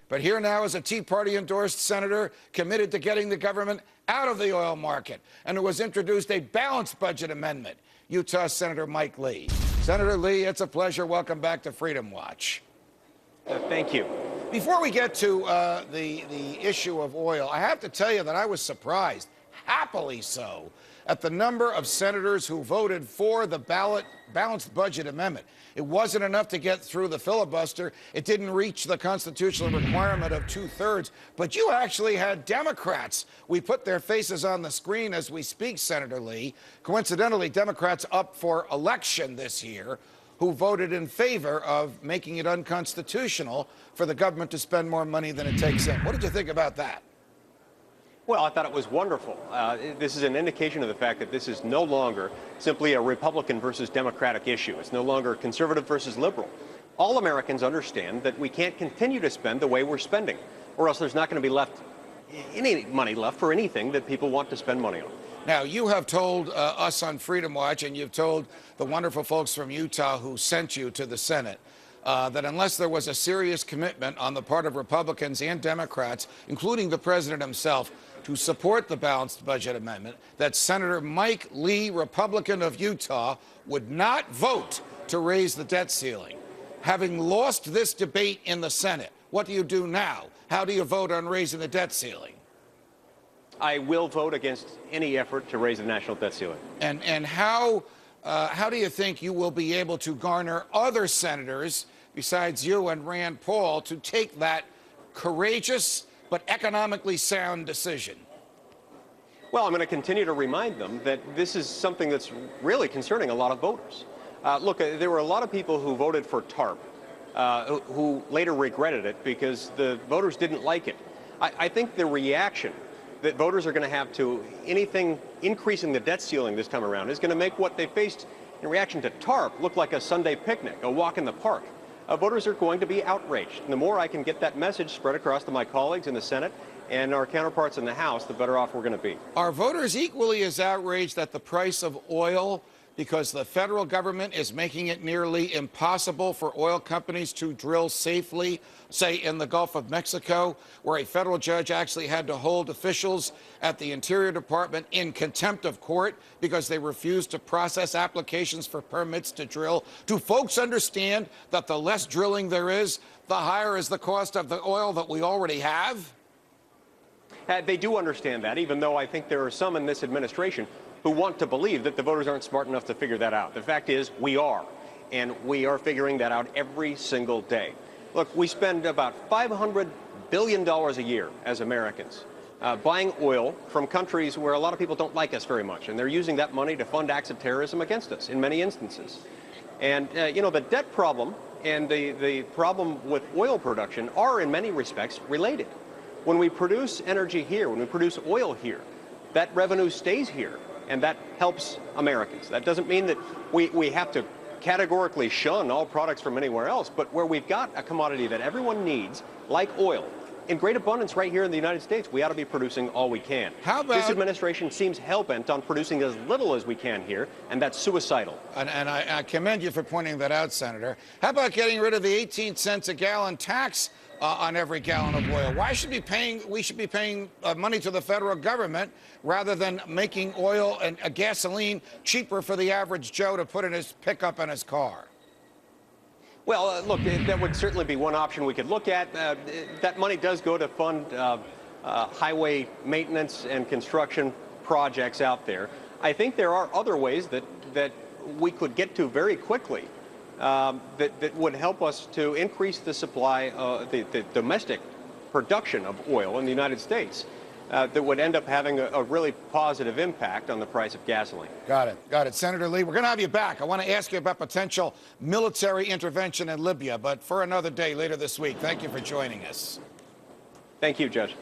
But here now is a Tea Party-endorsed senator committed to getting the government out of the oil market, and who has introduced a balanced budget amendment, Utah Senator Mike Lee. Senator Lee, it's a pleasure. Welcome back to Freedom Watch. Thank you. Before we get to the issue of oil, I have to tell you that I was surprised, happily so, at the number of senators who voted for the balanced budget amendment. It wasn't enough to get through the filibuster. It didn't reach the constitutional requirement of 2/3. But you actually had Democrats. We put their faces on the screen as we speak, Senator Lee. Coincidentally, Democrats up for election this year who voted in favor of making it unconstitutional for the government to spend more money than it takes in. What did you think about that? Well, I thought it was wonderful. This is an indication of the fact that this is no longer simply a Republican versus Democratic issue. It's no longer conservative versus liberal. All Americans understand that we can't continue to spend the way we're spending, or else there's not going to be any money left for anything that people want to spend money on. Now, you have told us on Freedom Watch, and you've told the wonderful folks from Utah who sent you to the Senate, that unless there was a serious commitment on the part of Republicans and Democrats, including the president himself, to support the balanced budget amendment, that Senator Mike Lee, Republican of Utah, would not vote to raise the debt ceiling. Having lost this debate in the Senate, what do you do now? How do you vote on raising the debt ceiling? I will vote against any effort to raise the national debt ceiling. And how do you think you will be able to garner other senators besides you and Rand Paul to take that courageous but economically sound decision? Well, I'm going to continue to remind them that this is something that's really concerning a lot of voters. Look, there were a lot of people who voted for TARP who later regretted it because the voters didn't like it. I think the reaction that voters are going to have to anything increasing the debt ceiling this time around is going to make what they faced in reaction to TARP look like a Sunday picnic, a walk in the park. Voters are going to be outraged. And the more I can get that message spread across to my colleagues in the Senate and our counterparts in the House, the better off we're going to be. Are voters equally as outraged at the price of oil because the federal government is making it nearly impossible for oil companies to drill safely, say in the Gulf of Mexico, where a federal judge actually had to hold officials at the Interior Department in contempt of court because they refused to process applications for permits to drill? Do folks understand that the less drilling there is, the higher is the cost of the oil that we already have? They do understand that, even though I think there are some in this administration who want to believe that the voters aren't smart enough to figure that out. The fact is, we are, and we are figuring that out every single day. Look, we spend about $500 billion a year as Americans buying oil from countries where a lot of people don't like us very much, and they're using that money to fund acts of terrorism against us in many instances. And, you know, the debt problem and the problem with oil production are in many respects related. When we produce energy here, when we produce oil here, that revenue stays here, and that helps Americans. That doesn't mean that we have to categorically shun all products from anywhere else, but where we've got a commodity that everyone needs, like oil, in great abundance right here in the United States, we ought to be producing all we can. How about this administration seems hell-bent on producing as little as we can here, and that's suicidal. And I commend you for pointing that out, Senator. How about getting rid of the 18 cents a gallon tax on every gallon of oil? Why should we should be paying money to the federal government rather than making oil and gasoline cheaper for the average Joe to put in his pickup and his car? Well, look, that would certainly be one option we could look at. That money does go to fund highway maintenance and construction projects out there. I think there are other ways that we could get to very quickly that would help us to increase the supply, the domestic production of oil in the United States that would end up having a really positive impact on the price of gasoline. Got it. Got it. Senator Lee, we're going to have you back. I want to ask you about potential military intervention in Libya, but for another day later this week. Thank you for joining us. Thank you, Judge.